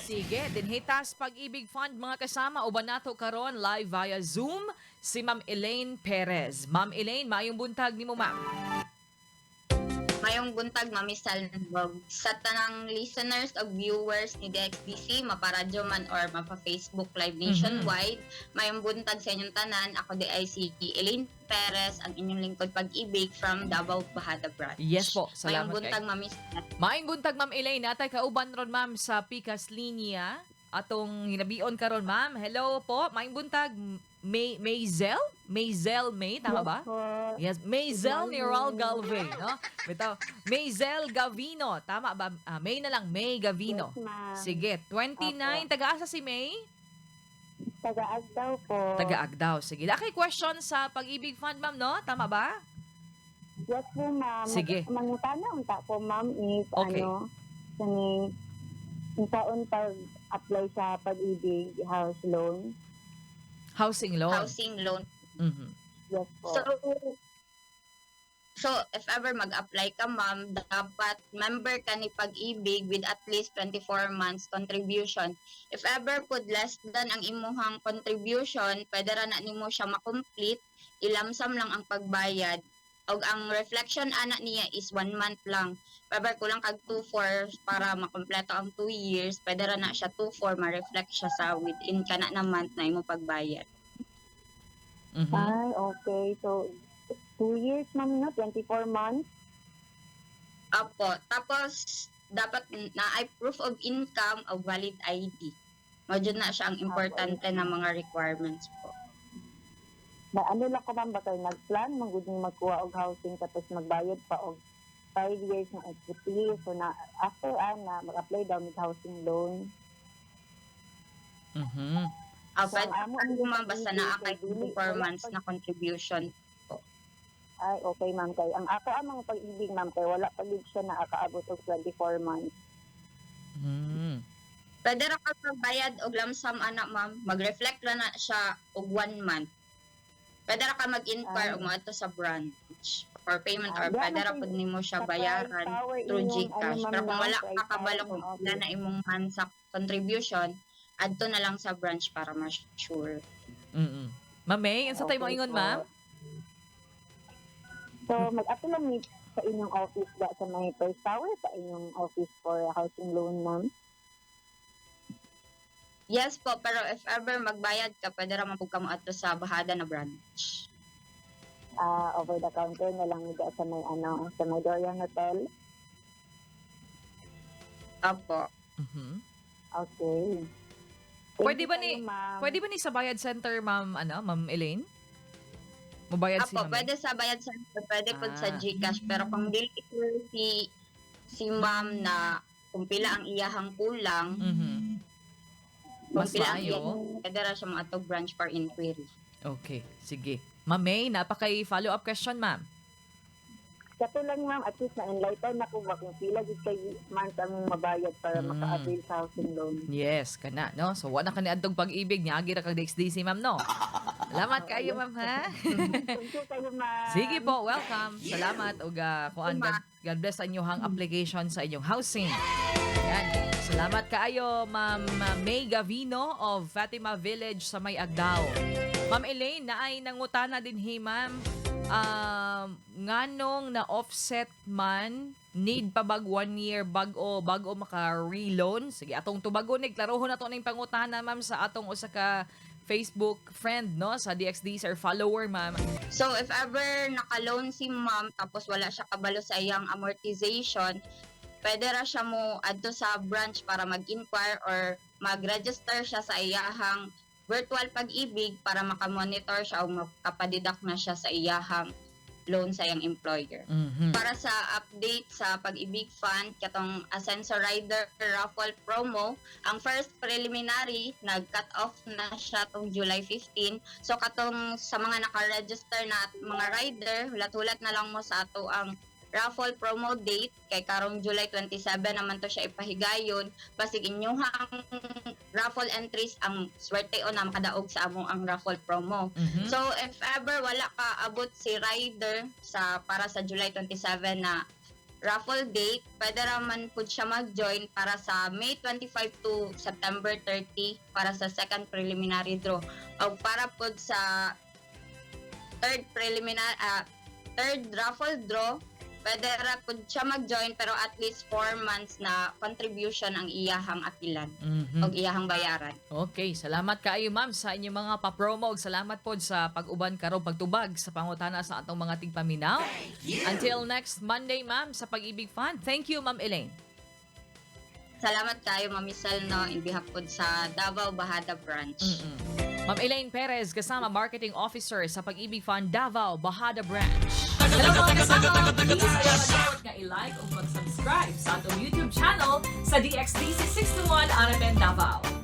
Sige, dinhitas Pag-ibig Fund mga kasama uban nato karon live via Zoom si Ma'am Elaine Perez. Ma'am Elaine, maayong buntag nimo ma'am. Mayong buntag, Mami Salvog. Sa tanang listeners o viewers ni DXDC, maparadyo man or mapa-Facebook Live nationwide, mayong buntag sa inyong tanan. Ako di ay si Elaine Perez, ang inyong lingkod pag-ibig from Davao Bahada Branch. Yes po, salamat Mayong buntag, kay. Mami. Maayong buntag Ma'am Elaine, natay kauban ron ma'am sa Pikas Linya atong hinabion karon ma'am. Hello po, maayong buntag. Maisel? Maisel May, tama ba? Yes, Maisel Niral Galvin, no? Bitaw, Maisel Gavino, tama ba? May na lang, May Gavino. Yes, ma'am. Sige, 29, taga-asa si May? Taga-Agdaw po. Taga-Agdaw, sige. Dakay question sa Pag-ibig Fund, ma'am, no? Tama ba? Yes po, ma'am. Sige. Mangutana unta po, ma'am, is Okay. kaning taon pag-apply sa pag-ibig house loan. Housing loan. Housing loan. Mhm. Yes po. So, if ever mag-apply ka, ma'am, dapat member ka ni Pag-ibig with at least 24 months contribution. If ever pud less than ang imuhang contribution, pwede ra na nimo siya ma-complete, ilamsam lang ang pagbayad. Og ang reflection ana niya is 1 month lang. If ever kulang kag 2-4 para makompleto ang 2 years, pwede ra na siya 2-4 ma-reflect siya sa within kana na month na imo pagbayad. Mhm. Ay, okay. So, 2 years, ma'am, no? 24 months? Apo. Tapos, dapat na ay proof of income o valid ID. Medyo na siya ang importante na mga requirements po. Na, ano lang ko, ma'am, ba kayo nag-plan? Maguding magkuha og housing tapos magbayad pa og 5 years ng equity. So, na, after, na mag-apply daw with housing loan. Mhm. So, So, ang amo ang basta na kay dili, 24 wala months pag- na contribution. Ay, okay, ma'am. Kay ang ako amang pag-ibig, ma'am, kay wala pa gid siya na akaabot og 24 months. Mhm. Pwede ra ka magbayad og lump-sum anak, ma'am. Mag-reflect ra na siya og 1 month. Pwede ra ka mag-inquire og moadto sa branch for payment or Di, pwede ra ano, pud nimo siya sa bayaran power through inyong, GCash. ma'am, Pero kung no? wala Kay ka kabalo power kung inyong wala na imong man sa contribution, adto na lang sa branch para ma-sure. Mhm. Ma'am May, unsa tay mo Okay ingon po. ma'am? So, mag-ato lang ni sa inyong office da sa may first tower sa inyong office for housing loan, ma'am. Yes po, pero if ever magbayad ka, pwede ra man pud ka moadto sa Bahada na branch. Over the counter na lang da sa may sa may Dorian Hotel. Apo. Mhm. Okay. Pwede Thank ba you ni kayo, ma'am. Pwede ba ni sa Bayad Center, ma'am, Ma'am Elaine? Mabayad si Apo, Ma'am. pwede sa bayad center, pwede po sa Ah. GCash. Pero kung dili sure si ma'am na kung pila ang iyahang kulang, Mhm. kung Mas pila ang maayo. iyahang, pwede ra siya mga branch for inquiry. Okay, sige. Ma'am May, napakay follow-up question, ma'am. Kato lang, ma'am, at least na-enlighten na ko ba kung pila gid kay month ang mabayad para maka-avail sa housing loan. Yes, kana, no? So, wala ka ni adtong pag-ibig niya, agi ra kag DXDC, ma'am, no? Salamat kayo, ma'am, ha? Thank you kayo, ma'am. Sige po, welcome. Salamat. Ug kuan, God bless sa inyong application sa inyong housing. Yan. Salamat kaayo, Ma'am May Gavino of Fatima Village sa May Agdao. Ma'am Elaine, naay nangutana din ma'am. Nganong na offset man need pa bag 1 year bago maka-reloan? Sige, atong tubagon ni klarohon nato ning pangutana ma'am sa atong usa ka Facebook friend no sa DXD or follower ma'am. So, if ever naka-loan si ma'am tapos wala siya kabalo sa iyang amortization, pwede ra siya mo adto sa branch para mag-inquire or mag-register siya sa iyahang virtual Pag-ibig para makamonitor siya o makapadidak na siya sa iyahang loan sa iyang employer. Mhm. Para sa update sa Pag-ibig Fund, katong Ascenso Rider Raffle Promo, ang first preliminary, nag-cut off na siya tong July 15. So katong sa mga naka-register na mga rider, hulat-hulat na lang mo sa ato ang raffle promo date kay karong July 27 naman to siya ipahigayon basig inyong raffle entries ang swerte o na makadaog sa among ang raffle promo. Mhm. So if ever wala ka abot si rider sa para sa July 27 na raffle date, pwede raman po siya mag-join para sa May 25 to September 30 para sa second preliminary draw. O para po sa third raffle draw, pwede ra po siya mag-join pero at least 4 months na contribution ang iyahang apilan Mhm. o iyahang bayaran. Okay, salamat kaayo ma'am sa inyong mga pa-promo. Salamat po sa pag-uban karon pagtubag sa pangutana sa atong mga tigpaminaw. Until next Monday ma'am sa Pag-ibig Fund. Thank you Ma'am Elaine. Salamat kayo, Ma'am Isel, no, in behalf po sa Davao Bahada Branch. Ma'am Elaine Perez, kasama Marketing Officer sa Pag-ibig Fund Davao Bahada Branch. Hello mga kasama, please i-support nga i-like o mag-subscribe sa atong YouTube channel sa DXDC 621 RMN Davao.